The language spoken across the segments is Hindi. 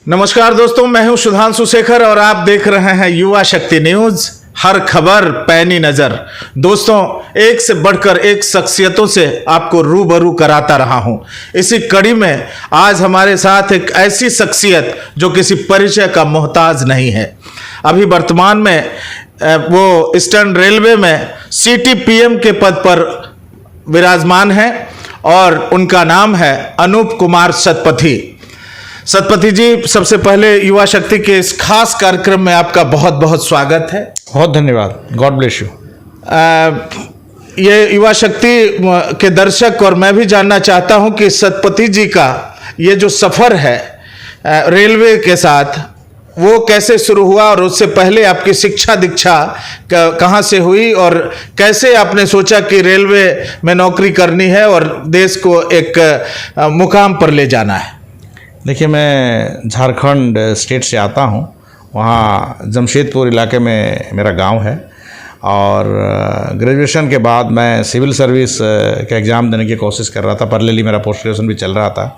नमस्कार दोस्तों, मैं हूं सुधांशु शेखर और आप देख रहे हैं युवा शक्ति न्यूज। हर खबर पैनी नजर। दोस्तों, एक से बढ़कर एक शख्सियतों से आपको रूबरू कराता रहा हूं। इसी कड़ी में आज हमारे साथ एक ऐसी शख्सियत जो किसी परिचय का मोहताज नहीं है। अभी वर्तमान में वो ईस्टर्न रेलवे में CTPM के पद पर विराजमान है और उनका नाम है अनूप कुमार सतपथी। सतपथी जी, सबसे पहले युवा शक्ति के इस खास कार्यक्रम में आपका बहुत बहुत स्वागत है। बहुत धन्यवाद। God bless you. ये युवा शक्ति के दर्शक और मैं भी जानना चाहता हूं कि सतपथी जी का ये जो सफ़र है रेलवे के साथ, वो कैसे शुरू हुआ और उससे पहले आपकी शिक्षा दीक्षा कहाँ से हुई और कैसे आपने सोचा कि रेलवे में नौकरी करनी है और देश को एक मुकाम पर ले जाना है? देखिए, मैं झारखंड स्टेट से आता हूँ। वहाँ जमशेदपुर इलाके में मेरा गांव है और ग्रेजुएशन के बाद मैं सिविल सर्विस का एग्ज़ाम देने की कोशिश कर रहा था। पैरेलली मेरा पोस्ट ग्रेजुएशन भी चल रहा था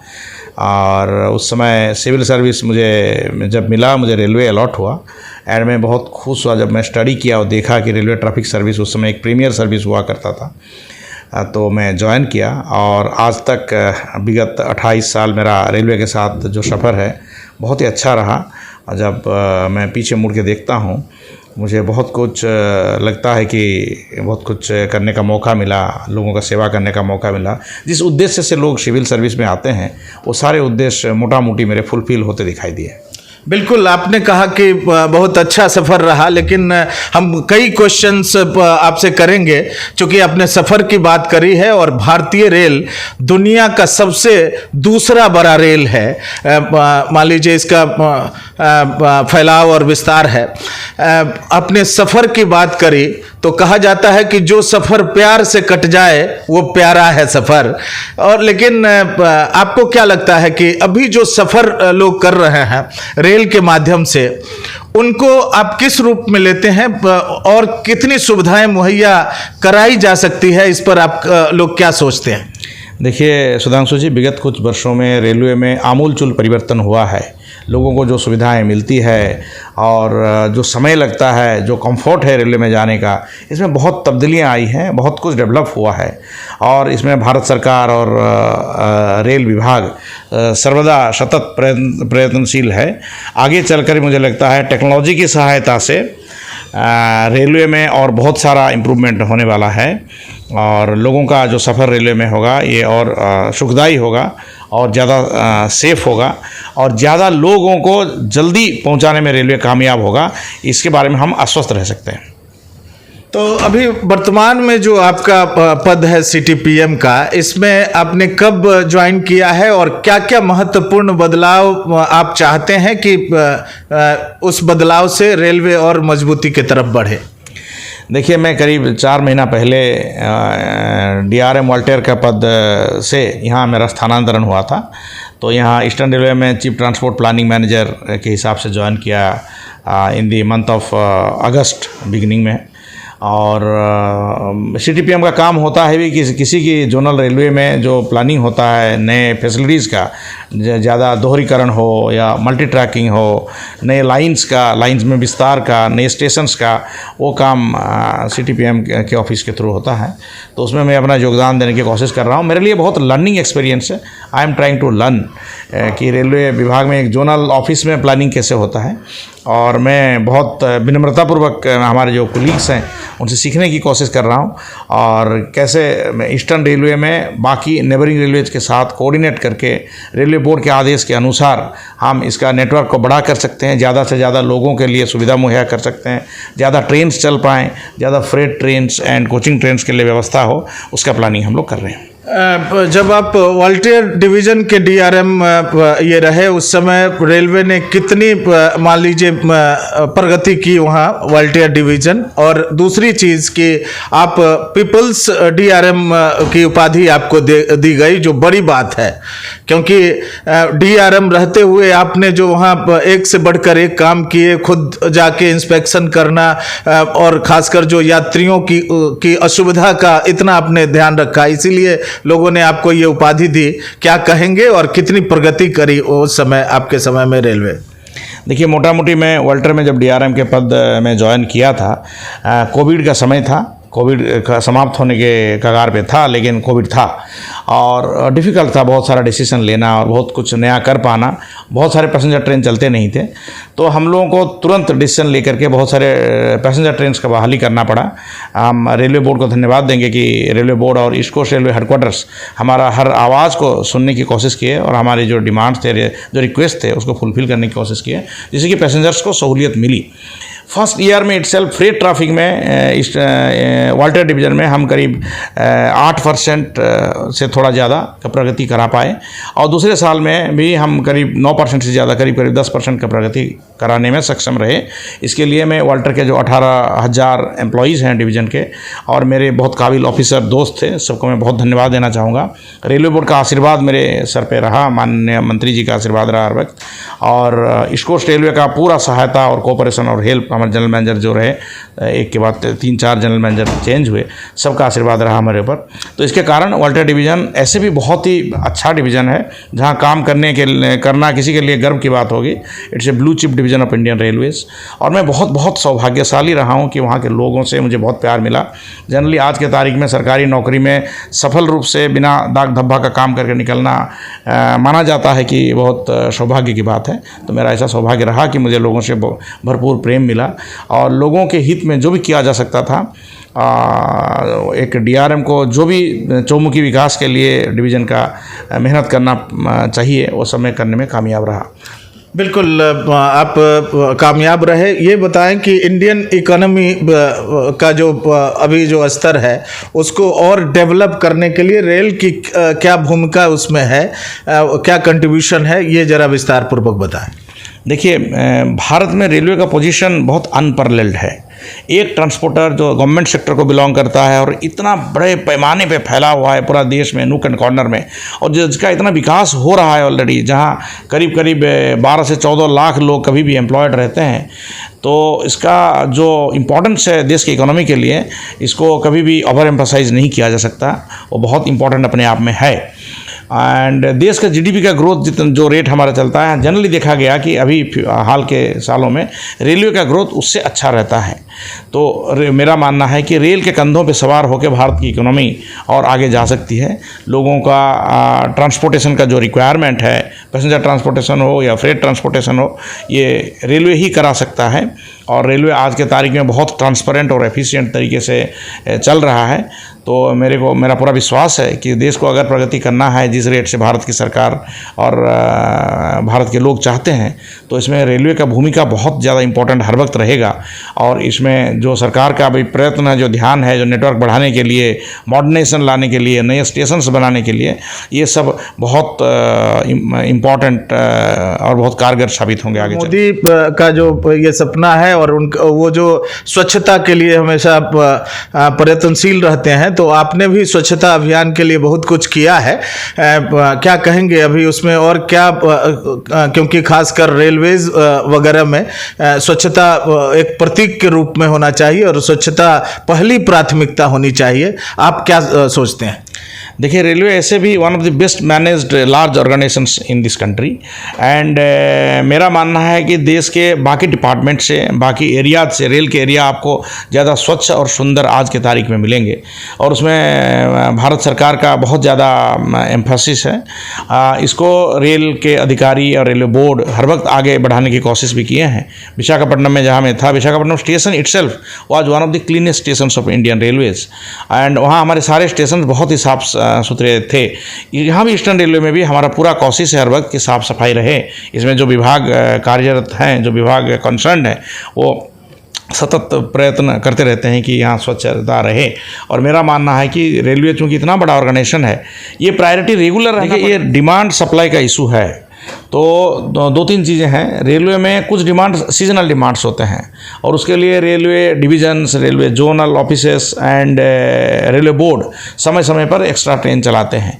और उस समय सिविल सर्विस मुझे जब मिला, मुझे रेलवे अलॉट हुआ एंड मैं बहुत खुश हुआ जब मैं स्टडी किया और देखा कि रेलवे ट्रैफिक सर्विस उस समय एक प्रीमियर सर्विस हुआ करता था। तो मैं ज्वाइन किया और आज तक विगत 28 साल मेरा रेलवे के साथ जो सफ़र है बहुत ही अच्छा रहा। और जब मैं पीछे मुड़ के देखता हूँ, मुझे बहुत कुछ लगता है कि बहुत कुछ करने का मौका मिला, लोगों का सेवा करने का मौका मिला। जिस उद्देश्य से लोग सिविल सर्विस में आते हैं वो सारे उद्देश्य मोटा मोटी मेरे फुलफिल होते दिखाई दिए। बिल्कुल, आपने कहा कि बहुत अच्छा सफ़र रहा, लेकिन हम कई क्वेश्चंस आपसे करेंगे क्योंकि आपने सफ़र की बात करी है और भारतीय रेल दुनिया का सबसे दूसरा बड़ा रेल है। मान लीजिए इसका फैलाव और विस्तार है। अपने सफ़र की बात करी तो कहा जाता है कि जो सफ़र प्यार से कट जाए वो प्यारा है सफ़र। और लेकिन आपको क्या लगता है कि अभी जो सफ़र लोग कर रहे हैं रेल के माध्यम से, उनको आप किस रूप में लेते हैं और कितनी सुविधाएं मुहैया कराई जा सकती है, इस पर आप लोग क्या सोचते हैं? देखिए सुधांशु जी, विगत कुछ वर्षों में रेलवे में आमूलचूल परिवर्तन हुआ है। लोगों को जो सुविधाएं मिलती है और जो समय लगता है, जो कंफर्ट है रेलवे में जाने का, इसमें बहुत तब्दीलियां आई हैं, बहुत कुछ डेवलप हुआ है। और इसमें भारत सरकार और रेल विभाग सर्वदा सतत प्रयत्नशील है। आगे चलकर मुझे लगता है टेक्नोलॉजी की सहायता से रेलवे में और बहुत सारा इम्प्रूवमेंट होने वाला है और लोगों का जो सफ़र रेलवे में होगा ये और सुखदायी होगा और ज़्यादा सेफ़ होगा और ज़्यादा लोगों को जल्दी पहुंचाने में रेलवे कामयाब होगा। इसके बारे में हम आश्वस्त रह सकते हैं। तो अभी वर्तमान में जो आपका पद है CTPM का, इसमें आपने कब ज्वाइन किया है और क्या क्या महत्वपूर्ण बदलाव आप चाहते हैं कि उस बदलाव से रेलवे और मजबूती की तरफ बढ़े? देखिए, मैं करीब 4 महीना पहले DRM वॉल्टेयर का पद से यहाँ मेरा स्थानांतरण हुआ था। तो यहाँ ईस्टर्न रेलवे में चीफ ट्रांसपोर्ट प्लानिंग मैनेजर के हिसाब से ज्वाइन किया in the month of August beginning में। और CTPM का काम होता है भी कि किसी की जोनल रेलवे में जो प्लानिंग होता है, नए फैसिलिटीज़ का ज़्यादा दोहरीकरण हो या मल्टी ट्रैकिंग हो, नए लाइंस में विस्तार का, नए स्टेशंस का, वो काम CTPM के ऑफिस के थ्रू होता है। तो उसमें मैं अपना योगदान देने की कोशिश कर रहा हूँ। मेरे लिए बहुत लर्निंग एक्सपीरियंस है। I am trying to learn कि रेलवे विभाग में एक जोनल ऑफिस में प्लानिंग कैसे होता है और मैं बहुत विनम्रतापूर्वक हमारे जो कोलीग्स हैं उनसे सीखने की कोशिश कर रहा हूं और कैसे मैं ईस्टर्न रेलवे में बाकी नेबरिंग रेलवेज के साथ कोऑर्डिनेट करके रेलवे बोर्ड के आदेश के अनुसार हम इसका नेटवर्क को बड़ा कर सकते हैं, ज़्यादा से ज़्यादा लोगों के लिए सुविधा मुहैया कर सकते हैं, ज़्यादा ट्रेन्स चल पाएँ, ज़्यादा freight trains and coaching trains के लिए व्यवस्था हो, उसका प्लानिंग हम लोग कर रहे हैं। जब आप वॉल्टियर डिवीज़न के DRM ये रहे, उस समय रेलवे ने कितनी मान लीजिए प्रगति की वहाँ वॉल्टियर डिवीज़न? और दूसरी चीज़ कि आप पीपल्स DRM की उपाधि आपको दी गई, जो बड़ी बात है क्योंकि DRM रहते हुए आपने जो वहाँ एक से बढ़कर एक काम किए, खुद जाके इंस्पेक्शन करना और ख़ासकर जो यात्रियों की असुविधा का इतना आपने ध्यान रखा, इसीलिए लोगों ने आपको ये उपाधि दी, क्या कहेंगे और कितनी प्रगति करी उस समय आपके समय में रेलवे? देखिए, मोटा मोटी मैं वाल्टर में जब डीआरएम के पद में ज्वाइन किया था, कोविड का समय था, कोविड का समाप्त होने के कगार पे था, लेकिन कोविड था और डिफ़िकल्ट था बहुत सारा डिसीजन लेना और बहुत कुछ नया कर पाना। बहुत सारे पैसेंजर ट्रेन चलते नहीं थे, तो हम लोगों को तुरंत डिसीजन लेकर के बहुत सारे पैसेंजर ट्रेन का बहाली करना पड़ा। हम रेलवे बोर्ड को धन्यवाद देंगे कि रेलवे बोर्ड और ईस्ट कोस्ट रेलवे हेडक्वार्टर्स हमारा हर आवाज़ को सुनने की कोशिश किए और हमारे जो डिमांड्स थे, जो रिक्वेस्ट थे, उसको फुलफ़िल करने की कोशिश किए, जिससे कि पैसेंजर्स को सहूलियत मिली। फर्स्ट ईयर में इटसेल्फ फ्रेट ट्रैफिक में इस वाल्टर डिवीज़न में हम करीब 8% से थोड़ा ज़्यादा का प्रगति करा पाए और दूसरे साल में भी हम करीब 9% से ज़्यादा, करीब 10% का प्रगति कराने में सक्षम रहे। इसके लिए मैं वाल्टर के जो 18,000 एम्प्लॉयज़ हैं डिवीज़न के और मेरे बहुत काबिल ऑफिसर दोस्त थे, सबको मैं बहुत धन्यवाद देना चाहूँगा। रेलवे बोर्ड का आशीर्वाद मेरे सर पे रहा, माननीय मंत्री जी का आशीर्वाद रहा हर वक्त, और ईस्ट कोस्ट रेलवे का पूरा सहायता और कोऑपरेशन और हेल्प, हमारे जनरल मैनेजर जो रहे, एक के बाद 3-4 जनरल मैनेजर चेंज हुए, सबका आशीर्वाद रहा हमारे ऊपर। तो इसके कारण वाल्टर डिवीज़न ऐसे भी बहुत ही अच्छा डिवीज़न है, जहां काम करना किसी के लिए गर्व की बात होगी। It's a blue chip division of Indian Railways और मैं बहुत सौभाग्यशाली रहा हूं कि वहां के लोगों से मुझे बहुत प्यार मिला। जनरली आज के तारीख में सरकारी नौकरी में सफल रूप से बिना दाग धब्बा का काम करके निकलना माना जाता है कि बहुत सौभाग्य की बात है। तो मेरा ऐसा सौभाग्य रहा कि मुझे लोगों से भरपूर प्रेम मिला और लोगों के हित में जो भी किया जा सकता था, एक डीआरएम को जो भी चौमुखी विकास के लिए डिवीज़न का मेहनत करना चाहिए, वो सब मैं करने में कामयाब रहा। बिल्कुल, आप कामयाब रहे। ये बताएं कि इंडियन इकोनॉमी का जो अभी जो स्तर है उसको और डेवलप करने के लिए रेल की क्या भूमिका उसमें है, क्या कंट्रीब्यूशन है, ये ज़रा विस्तार पूर्वक बताएं। देखिए, भारत में रेलवे का पोजीशन बहुत अनपैरेलल्ड है। एक ट्रांसपोर्टर जो गवर्नमेंट सेक्टर को बिलोंग करता है और इतना बड़े पैमाने पे फैला हुआ है पूरा देश में, नूक एंड कॉर्नर में, और जिसका इतना विकास हो रहा है ऑलरेडी, जहां करीब 12 से 14 लाख लोग कभी भी एम्प्लॉयड रहते हैं, तो इसका जो इम्पोर्टेंस है देश की इकोनॉमी के लिए, इसको कभी भी ओवर एम्फसाइज नहीं किया जा सकता। वो बहुत इंपॉर्टेंट अपने आप में है। एंड देश का जीडीपी का ग्रोथ जो रेट हमारा चलता है, जनरली देखा गया कि अभी हाल के सालों में रेलवे का ग्रोथ उससे अच्छा रहता है। तो मेरा मानना है कि रेल के कंधों पे सवार होकर भारत की इकोनॉमी और आगे जा सकती है। लोगों का ट्रांसपोर्टेशन का जो रिक्वायरमेंट है, पैसेंजर ट्रांसपोर्टेशन हो या फ्रेट ट्रांसपोर्टेशन हो, ये रेलवे ही करा सकता है और रेलवे आज के तारीख में बहुत ट्रांसपेरेंट और एफिशिएंट तरीके से चल रहा है। तो मेरा पूरा विश्वास है कि देश को अगर प्रगति करना है जिस रेट से भारत की सरकार और भारत के लोग चाहते हैं, तो इसमें रेलवे का भूमिका बहुत ज़्यादा इम्पोर्टेंट हर वक्त रहेगा। और इसमें जो सरकार का भी प्रयत्न है, जो ध्यान है, जो नेटवर्क बढ़ाने के लिए, मॉडर्नाइजेशन लाने के लिए, नए स्टेशंस बनाने के लिए, ये सब बहुत इम्पोर्टेंट और बहुत कारगर साबित होंगे आगे। मोदी का जो ये सपना है और वो जो स्वच्छता के लिए हमेशा प्रयत्नशील रहते हैं, तो आपने भी स्वच्छता अभियान के लिए बहुत कुछ किया है। क्या कहेंगे अभी उसमें और क्या, क्योंकि खासकर रेलवेज वगैरह में स्वच्छता एक प्रतीक के रूप में होना चाहिए और स्वच्छता पहली प्राथमिकता होनी चाहिए, आप क्या सोचते हैं? देखिए, रेलवे ऐसे भी one of the best managed large organisations in this country and मेरा मानना है कि देश के बाकी डिपार्टमेंट से, बाकी एरिया से रेल के एरिया आपको ज़्यादा स्वच्छ और सुंदर आज के तारीख में मिलेंगे और उसमें भारत सरकार का बहुत ज़्यादा एम्फेसिस है। इसको रेल के अधिकारी और रेलवे बोर्ड हर वक्त आगे बढ़ाने की कोशिश भी किए हैं। विशाखापट्टनम में जहाँ मैं था, Visakhapatnam station itself was one of the cleanest stations of Indian railways and वहाँ हमारे सारे स्टेशन बहुत ही साफ सुथरे थे। यहाँ भी ईस्टर्न रेलवे में भी हमारा पूरा कोशिश है हर वक्त की साफ़ सफाई रहे। इसमें जो विभाग कार्यरत हैं, जो विभाग कंसर्न है, वो सतत प्रयत्न करते रहते हैं कि यहाँ स्वच्छता रहे। और मेरा मानना है कि रेलवे चूँकि इतना बड़ा ऑर्गेनाइजेशन है, ये प्रायोरिटी रेगुलर है। ये डिमांड सप्लाई का इशू है। तो 2-3 चीज़ें हैं। रेलवे में कुछ डिमांड सीजनल डिमांड्स होते हैं और उसके लिए railway divisions, railway zonal offices and railway board समय समय पर एक्स्ट्रा ट्रेन चलाते हैं।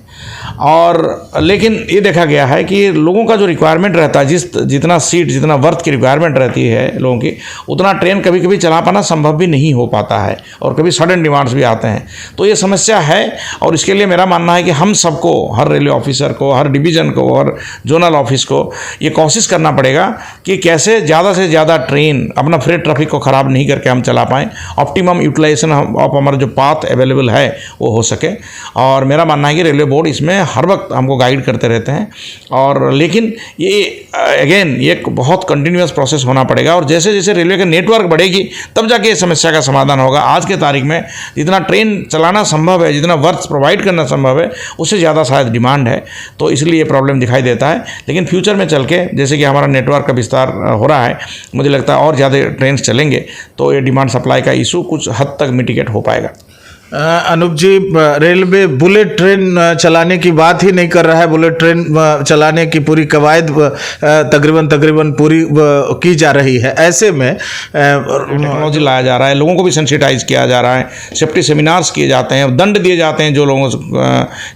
और लेकिन ये देखा गया है कि लोगों का जो रिक्वायरमेंट रहता है, जितना सीट जितना वर्थ की रिक्वायरमेंट रहती है लोगों की, उतना ट्रेन कभी कभी चला पाना संभव भी नहीं हो पाता है और कभी सडन डिमांड्स भी आते हैं। तो ये समस्या है और इसके लिए मेरा मानना है कि हम सबको, हर रेलवे ऑफिसर को, हर डिवीज़न को और जोनल ऑफिस को ये कोशिश करना पड़ेगा कि कैसे ज़्यादा से ज़्यादा ट्रेन अपना फ्रेट ट्रैफिक को ख़राब नहीं करके हम चला पाएँ, ऑप्टिमम यूटिलाइजेशन ऑफ हमारा जो पाथ अवेलेबल है वो हो सके। और मेरा मानना है कि रेलवे बोर्ड इसमें हर वक्त हमको गाइड करते रहते हैं। और लेकिन ये अगेन ये एक बहुत कंटिन्यूअस प्रोसेस होना पड़ेगा और जैसे जैसे रेलवे का नेटवर्क बढ़ेगी तब जाके इस समस्या का समाधान होगा। आज के तारीख में जितना ट्रेन चलाना संभव है, जितना वर्थ प्रोवाइड करना संभव है, उससे ज़्यादा शायद डिमांड है, तो इसलिए ये प्रॉब्लम दिखाई देता है। लेकिन फ्यूचर में चल के जैसे कि हमारा नेटवर्क का विस्तार हो रहा है, मुझे लगता है और ज़्यादा ट्रेन चलेंगे तो ये डिमांड सप्लाई का इशू कुछ हद तक मिटिगेट हो पाएगा। अनूप जी, रेलवे बुलेट ट्रेन चलाने की बात ही नहीं कर रहा है। बुलेट ट्रेन चलाने की पूरी कवायद तकरीबन पूरी की जा रही है। ऐसे में टेक्नोलॉजी लाया जा रहा है, लोगों को भी सेंसिटाइज किया जा रहा है, सेफ्टी सेमिनार्स किए जाते हैं, दंड दिए जाते हैं जो लोगों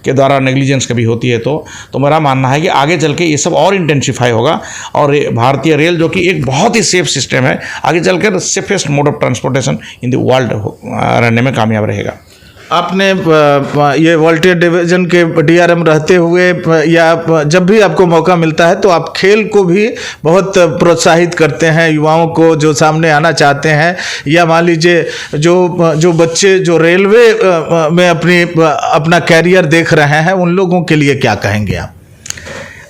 के द्वारा नेग्लिजेंस कभी होती है। तो मेरा मानना है कि आगे चल के ये सब और इंटेंसिफाई होगा और भारतीय रेल जो कि एक बहुत ही सेफ सिस्टम है, आगे चलकर safest mode of transportation in the world रहने में कामयाब रहेगा। आपने ये वॉलंटियर डिवीजन के डीआरएम रहते हुए या जब भी आपको मौका मिलता है तो आप खेल को भी बहुत प्रोत्साहित करते हैं, युवाओं को जो सामने आना चाहते हैं, या मान लीजिए जो बच्चे जो रेलवे में अपना कैरियर देख रहे हैं, उन लोगों के लिए क्या कहेंगे आप?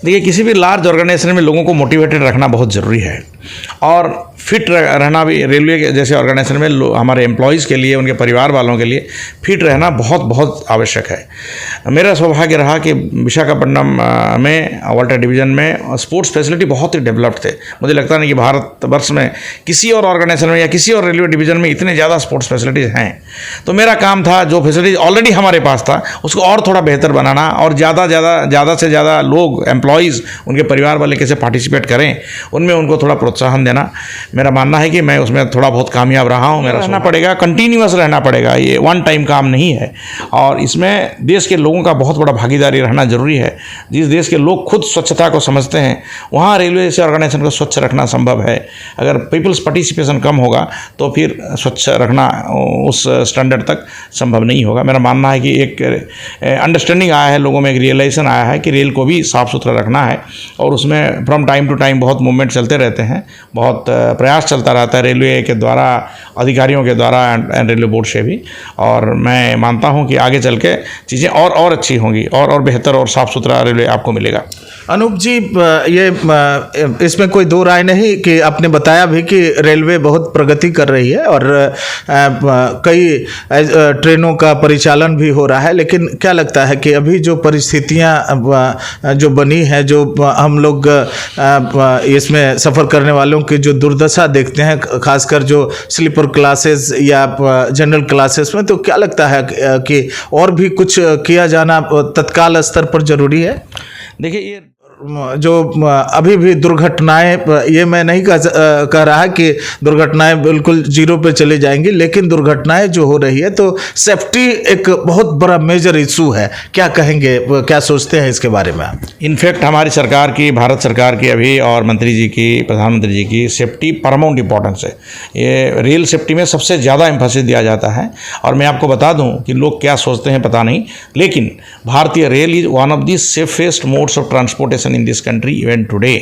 देखिए, किसी भी लार्ज ऑर्गेनाइजेशन में लोगों को मोटिवेटेड रखना बहुत ज़रूरी है और फिट रहना भी रेलवे के जैसे ऑर्गेनाइजेशन में हमारे एम्प्लॉयज़ के लिए, उनके परिवार वालों के लिए फिट रहना बहुत बहुत आवश्यक है। मेरा सौभाग्य रहा कि विशाखापट्टनम में वाल्टर डिवीज़न में स्पोर्ट्स फैसिलिटी बहुत ही डेवलप्ड थे। मुझे लगता नहीं कि भारतवर्ष में किसी और ऑर्गेनाइजेशन में या किसी और रेलवे डिवीज़न में इतने ज़्यादा स्पोर्ट्स फैसिलिटीज़ हैं। तो मेरा काम था जो फैसिलिटीज़ ऑलरेडी हमारे पास था उसको और थोड़ा बेहतर बनाना और ज़्यादा से ज़्यादा लोग, एम्प्लॉयज़, उनके परिवार वाले कैसे पार्टिसिपेट करें, उनमें उनको थोड़ा प्रोत्साहन देना। मेरा मानना है कि मैं उसमें थोड़ा बहुत कामयाब रहा हूँ। मेरा रहना पड़ेगा, कंटिन्यूअस रहना पड़ेगा, ये वन टाइम काम नहीं है और इसमें देश के लोगों का बहुत बड़ा भागीदारी रहना जरूरी है। जिस देश के लोग खुद स्वच्छता को समझते हैं वहाँ रेलवे से ऑर्गेनाइजेशन को स्वच्छ रखना संभव है। अगर पीपल्स पार्टिसिपेशन कम होगा तो फिर स्वच्छ रखना उस स्टैंडर्ड तक संभव नहीं होगा। मेरा मानना है कि एक अंडरस्टैंडिंग आया है, लोगों में एक रियलाइजेशन आया है कि रेल को भी साफ़ सुथरा रखना है और उसमें फ्रॉम टाइम टू टाइम बहुत मूवमेंट चलते रहते हैं, बहुत प्रयास चलता रहता है रेलवे के द्वारा, अधिकारियों के द्वारा एंड रेलवे बोर्ड से भी। और मैं मानता हूं कि आगे चल के चीज़ें और अच्छी होंगी और बेहतर और साफ़ सुथरा रेलवे आपको मिलेगा। अनूप जी, ये इसमें कोई दो राय नहीं कि आपने बताया भी कि रेलवे बहुत प्रगति कर रही है और कई ट्रेनों का परिचालन भी हो रहा है, लेकिन क्या लगता है कि अभी जो परिस्थितियां जो बनी है, जो हम लोग इसमें सफ़र करने वालों की जो दुर्दशा देखते हैं, खासकर जो स्लीपर क्लासेस या जनरल क्लासेस में, तो क्या लगता है कि और भी कुछ किया जाना तत्काल स्तर पर जरूरी है? देखिए, ये जो अभी भी दुर्घटनाएं, ये मैं नहीं कह रहा कि दुर्घटनाएं बिल्कुल जीरो पे चली जाएंगी, लेकिन दुर्घटनाएं जो हो रही है तो सेफ्टी एक बहुत बड़ा मेजर इशू है। क्या कहेंगे, क्या सोचते हैं इसके बारे में? इनफैक्ट हमारी सरकार की, भारत सरकार की अभी और मंत्री जी की, प्रधानमंत्री जी की सेफ्टी परमाउंट इंपॉर्टेंस है। ये रेल सेफ्टी में सबसे ज़्यादा एम्फेसिस दिया जाता है और मैं आपको बता दूं कि लोग क्या सोचते हैं पता नहीं, लेकिन भारतीय rail is one of the safest modes of transportation in this country even today.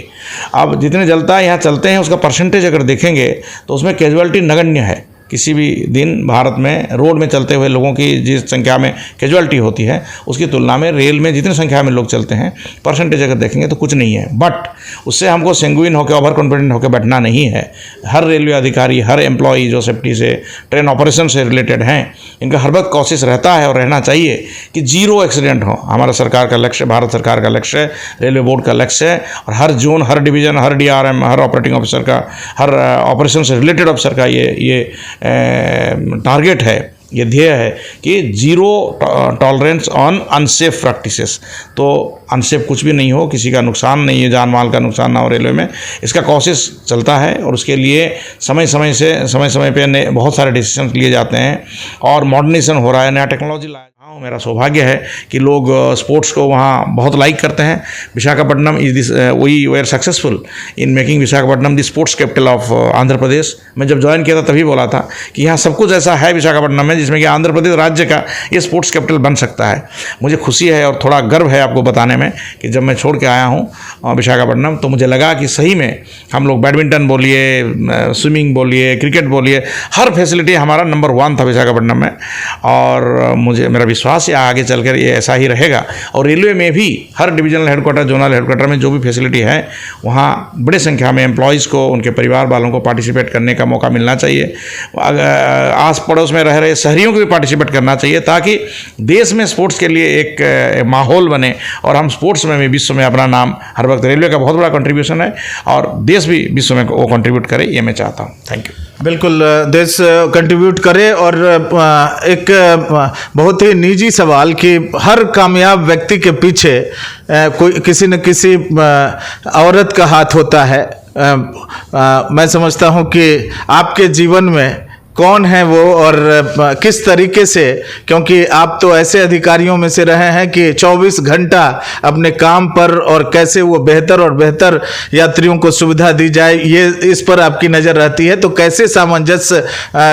अब जितने जलता है यहाँ चलते हैं उसका परसेंटेज अगर देखेंगे तो उसमें कैजुअलिटी नगण्य है। किसी भी दिन भारत में रोड में चलते हुए लोगों की जिस संख्या में कैजुअलिटी होती है उसकी तुलना में रेल में जितनी संख्या में लोग चलते हैं परसेंटेज अगर देखेंगे तो कुछ नहीं है। बट उससे हमको सेंगुइन होकर, ओवर कॉन्फिडेंट होकर बैठना नहीं है। हर रेलवे अधिकारी, हर एम्प्लॉई जो सेफ्टी से, ट्रेन ऑपरेशन से रिलेटेड हैं, इनका हर वक्त कोशिश रहता है और रहना चाहिए कि जीरो एक्सीडेंट हो। हमारा सरकार का लक्ष्य, भारत सरकार का लक्ष्य है, रेलवे बोर्ड का लक्ष्य है और हर जोन, हर डिवीज़न, हर डीआरएम, हर ऑपरेटिंग ऑफिसर का, हर ऑपरेशन से रिलेटेड ऑफिसर का ये टारगेट है, ये ध्येय है कि zero tolerance on unsafe practices. तो अनसेफ कुछ भी नहीं हो, किसी का नुकसान नहीं है, जान माल का नुकसान ना हो रेलवे में, इसका कोशिश चलता है और उसके लिए समय समय पे बहुत सारे डिसीजन लिए जाते हैं और मॉडर्नाइजेशन हो रहा है, नया टेक्नोलॉजी लाया। मेरा सौभाग्य है कि लोग स्पोर्ट्स को वहाँ बहुत लाइक करते हैं। Visakhapatnam is this we were successful in making Visakhapatnam the sports capital of Andhra Pradesh. मैं जब ज्वाइन किया था तभी बोला था कि यहाँ सब कुछ ऐसा है विशाखापट्टनम में जिसमें कि आंध्र प्रदेश राज्य का ये स्पोर्ट्स कैपिटल बन सकता है। मुझे खुशी है और थोड़ा गर्व है आपको बताने में कि जब मैं छोड़ के आया हूँ विशाखापट्टनम तो मुझे लगा कि सही में हम लोग बैडमिंटन बोलिए, स्विमिंग बोलिए, क्रिकेट बोलिए, हर फैसिलिटी हमारा नंबर 1 था विशाखापट्टनम में। और मुझे मेरा विश्वास है आगे चलकर ये ऐसा ही रहेगा। और रेलवे में भी हर डिविजनल हेडक्वार्टर, जोनल हेडक्वार्टर में जो भी फैसिलिटी है वहाँ बड़े संख्या में एम्प्लॉयज़ को, उनके परिवार वालों को पार्टिसिपेट करने का मौका मिलना चाहिए। आस पड़ोस में रह रहे शहरियों को भी पार्टिसिपेट करना चाहिए ताकि देश में स्पोर्ट्स के लिए एक माहौल बने और हम स्पोर्ट्स में भी विश्व में अपना नाम हर वक्त, रेलवे का बहुत बड़ा कंट्रीब्यूशन है और देश भी विश्व में वो कंट्रीब्यूट करे, ये मैं चाहता हूँ। Thank you. बिल्कुल, देश कंट्रीब्यूट करे। और एक बहुत ही निजी सवाल कि हर कामयाब व्यक्ति के पीछे कोई किसी न किसी औरत का हाथ होता है। मैं समझता हूँ कि आपके जीवन में कौन है वो और किस तरीके से, क्योंकि आप तो ऐसे अधिकारियों में से रहे हैं कि 24 घंटा अपने काम पर और कैसे वो बेहतर और बेहतर यात्रियों को सुविधा दी जाए ये इस पर आपकी नज़र रहती है। तो कैसे सामंजस्य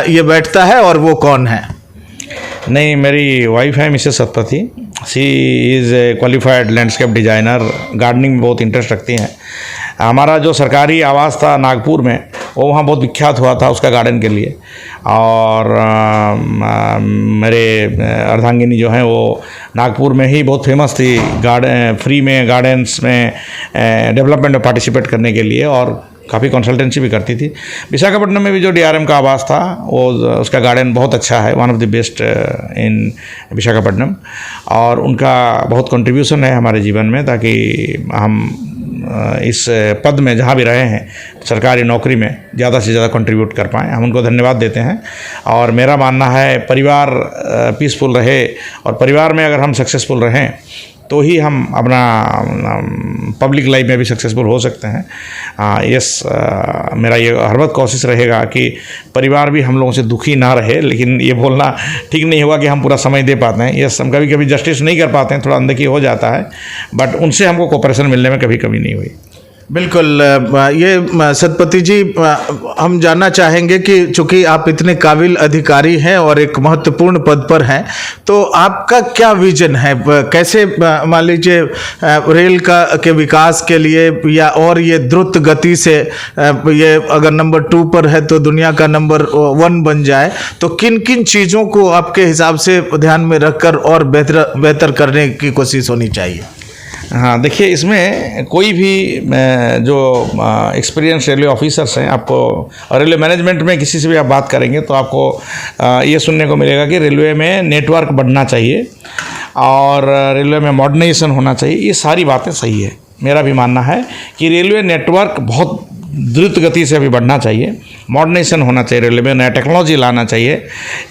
ये बैठता है और वो कौन है? नहीं, मेरी वाइफ है Mrs Satpathy. She is a qualified landscape designer, gardening में बहुत इंटरेस्ट रखती हैं। हमारा जो सरकारी आवास था नागपुर में वो वहाँ बहुत विख्यात हुआ था उसका गार्डन के लिए। और मेरे अर्धांगिनी जो हैं वो नागपुर में ही बहुत फेमस थी गार्डन, फ्री में गार्डन्स में डेवलपमेंट में पार्टिसिपेट करने के लिए और काफ़ी कंसल्टेंसी भी करती थी। विशाखापट्टनम में भी जो डीआरएम का आवास था वो उसका गार्डन बहुत अच्छा है, one of the best in Visakhapatnam. और उनका बहुत कंट्रीब्यूशन है हमारे जीवन में ताकि हम इस पद में जहाँ भी रहे हैं सरकारी नौकरी में ज़्यादा से ज़्यादा कंट्रीब्यूट कर पाएँ। हम उनको धन्यवाद देते हैं। और मेरा मानना है परिवार पीसफुल रहे और परिवार में अगर हम सक्सेसफुल रहें तो ही हम अपना पब्लिक लाइफ में भी सक्सेसफुल हो सकते हैं। मेरा ये हर वक्त कोशिश रहेगा कि परिवार भी हम लोगों से दुखी ना रहे, लेकिन ये बोलना ठीक नहीं होगा कि हम पूरा समय दे पाते हैं। हम कभी कभी जस्टिस नहीं कर पाते हैं, थोड़ा अनदेखी हो जाता है, बट उनसे हमको कोऑपरेशन मिलने में कभी कमी नहीं हुई। बिल्कुल, ये सतपति जी हम जानना चाहेंगे कि चूंकि आप इतने काबिल अधिकारी हैं और एक महत्वपूर्ण पद पर हैं, तो आपका क्या विजन है? कैसे मान लीजिए रेल के विकास के लिए या और ये द्रुत गति से ये अगर नंबर 2 पर है तो दुनिया का नंबर 1 बन जाए, तो किन किन चीज़ों को आपके हिसाब से ध्यान में रखकर और बेहतर करने की कोशिश होनी चाहिए? हाँ, देखिए इसमें कोई भी जो एक्सपीरियंस रेलवे ऑफिसर्स हैं, आपको रेलवे मैनेजमेंट में किसी से भी आप बात करेंगे तो आपको ये सुनने को मिलेगा कि रेलवे में नेटवर्क बढ़ना चाहिए और रेलवे में मॉडर्नाइजेशन होना चाहिए। ये सारी बातें सही है। मेरा भी मानना है कि रेलवे नेटवर्क बहुत द्रुत गति से अभी बढ़ना चाहिए, मॉडर्नाइजेशन होना चाहिए, रेलवे में नया टेक्नोलॉजी लाना चाहिए।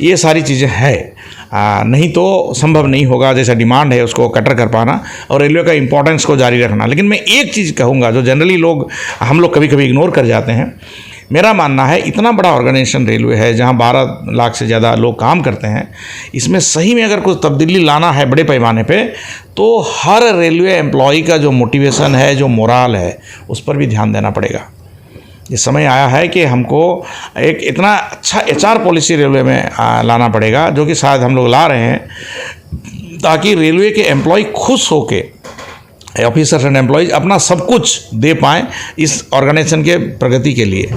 ये सारी चीज़ें हैं, नहीं तो संभव नहीं होगा जैसा डिमांड है उसको कैटर कर पाना और रेलवे का इंपॉर्टेंस को जारी रखना। लेकिन मैं एक चीज़ कहूँगा जो जनरली हम लोग कभी कभी इग्नोर कर जाते हैं। मेरा मानना है इतना बड़ा ऑर्गेनाइजेशन रेलवे है जहाँ 12 लाख से ज़्यादा लोग काम करते हैं, इसमें सही में अगर कुछ तब्दीली लाना है बड़े पैमाने पे तो हर रेलवे एम्प्लॉई का जो मोटिवेशन है, जो मोराल है, उस पर भी ध्यान देना पड़ेगा। ये समय आया है कि हमको एक इतना अच्छा HR पॉलिसी रेलवे में लाना पड़ेगा जो कि शायद हम लोग ला रहे हैं ताकि रेलवे के एम्प्लॉय खुश होके, ऑफिसर्स एंड एम्प्लॉयज़ अपना सब कुछ दे पाएँ इस ऑर्गेनाइजेशन के प्रगति के लिए।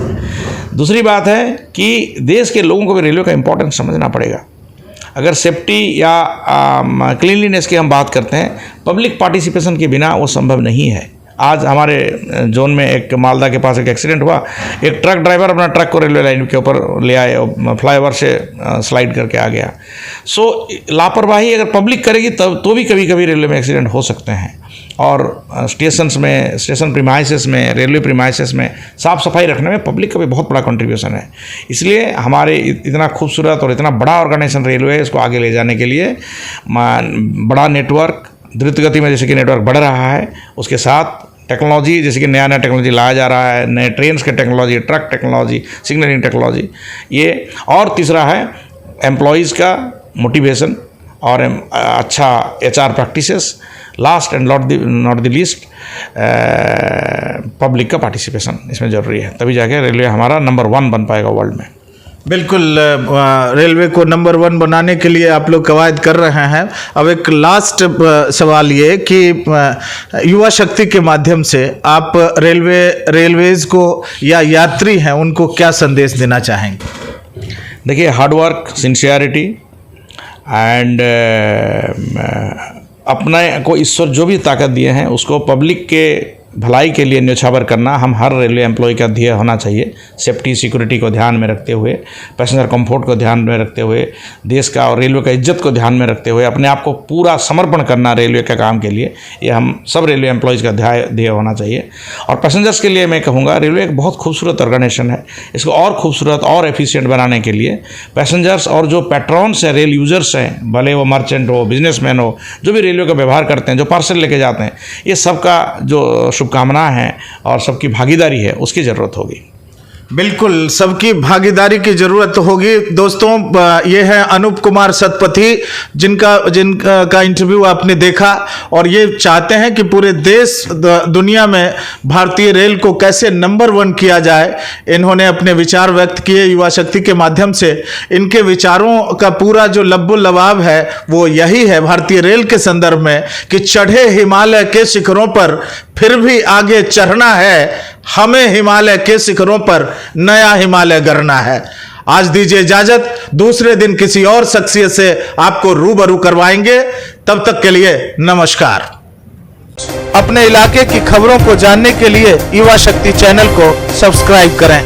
दूसरी बात है कि देश के लोगों को भी रेलवे का इम्पोर्टेंस समझना पड़ेगा। अगर सेफ्टी या क्लीनलीनेस की हम बात करते हैं, पब्लिक पार्टिसिपेशन के बिना वो संभव नहीं है। आज हमारे जोन में एक मालदा के पास एक एक्सीडेंट हुआ, एक ट्रक ड्राइवर अपना ट्रक को रेलवे लाइन के ऊपर ले आए, फ्लाईओवर से स्लाइड करके आ गया। सो लापरवाही अगर पब्लिक करेगी तब तो भी कभी कभी रेलवे में एक्सीडेंट हो सकते हैं। और स्टेशन प्रीमाइसेस में, रेलवे प्रीमाइसेस में साफ़ सफाई रखने में पब्लिक का भी बहुत बड़ा कंट्रीब्यूशन है। इसलिए हमारे इतना खूबसूरत और इतना बड़ा ऑर्गेनाइजेशन रेलवे है, इसको आगे ले जाने के लिए बड़ा नेटवर्क, द्रुत गति में जैसे कि नेटवर्क बढ़ रहा है, उसके साथ टेक्नोलॉजी, जैसे कि नया टेक्नोलॉजी लाया जा रहा है, नए ट्रेन्स के technology, truck technology, signalling technology, ये। और तीसरा है एम्प्लॉयज़ का मोटिवेशन और अच्छा HR practices, last and not the least public का पार्टिसिपेशन इसमें ज़रूरी है, तभी जाके रेलवे हमारा नंबर 1 बन पाएगा वर्ल्ड में। बिल्कुल, रेलवे को नंबर 1 बनाने के लिए आप लोग कवायद कर रहे हैं। अब एक लास्ट सवाल ये कि युवा शक्ति के माध्यम से आप रेलवेज को या यात्री हैं उनको क्या संदेश देना चाहेंगे? देखिए, हार्ड वर्क, सिंसियरिटी एंड अपने को ईश्वर जो भी ताकत दिए हैं उसको पब्लिक के भलाई के लिए न्योछावर करना हम हर रेलवे एम्प्लॉय का ध्येय होना चाहिए। सेफ्टी सिक्योरिटी को ध्यान में रखते हुए, पैसेंजर कंफर्ट को ध्यान में रखते हुए, देश का और रेलवे का इज्जत को ध्यान में रखते हुए अपने आप को पूरा समर्पण करना रेलवे के काम के लिए, ये हम सब रेलवे एम्प्लॉयज़ का ध्येय होना चाहिए। और पैसेंजर्स के लिए मैं कहूँगा, रेलवे एक बहुत खूबसूरत ऑर्गेनाइजेशन है, इसको और खूबसूरत और एफिशिएंट बनाने के लिए पैसेंजर्स और जो पैट्रॉन्स हैं, रेल यूजर्स हैं, भले वो मर्चेंट हो, बिजनेसमैन हो, जो भी रेलवे का व्यवहार करते हैं, जो पार्सल लेके जाते हैं, ये सबका जो शुभकामना है और सबकी भागीदारी है उसकी ज़रूरत होगी। बिल्कुल, सबकी भागीदारी की जरूरत होगी। दोस्तों, ये है अनूप कुमार सतपथी, जिनका इंटरव्यू आपने देखा और ये चाहते हैं कि पूरे देश दुनिया में भारतीय रेल को कैसे नंबर 1 किया जाए। इन्होंने अपने विचार व्यक्त किए युवा शक्ति के माध्यम से। इनके विचारों का पूरा जो लब्बो लबाब है वो यही है भारतीय रेल के संदर्भ में कि चढ़े हिमालय के शिखरों पर फिर भी आगे चढ़ना है, हमें हिमालय के शिखरों पर नया हिमालय गढ़ना है। आज दीजिए इजाजत, दूसरे दिन किसी और शख्सियत से आपको रूबरू करवाएंगे। तब तक के लिए नमस्कार। अपने इलाके की खबरों को जानने के लिए युवा शक्ति चैनल को सब्सक्राइब करें।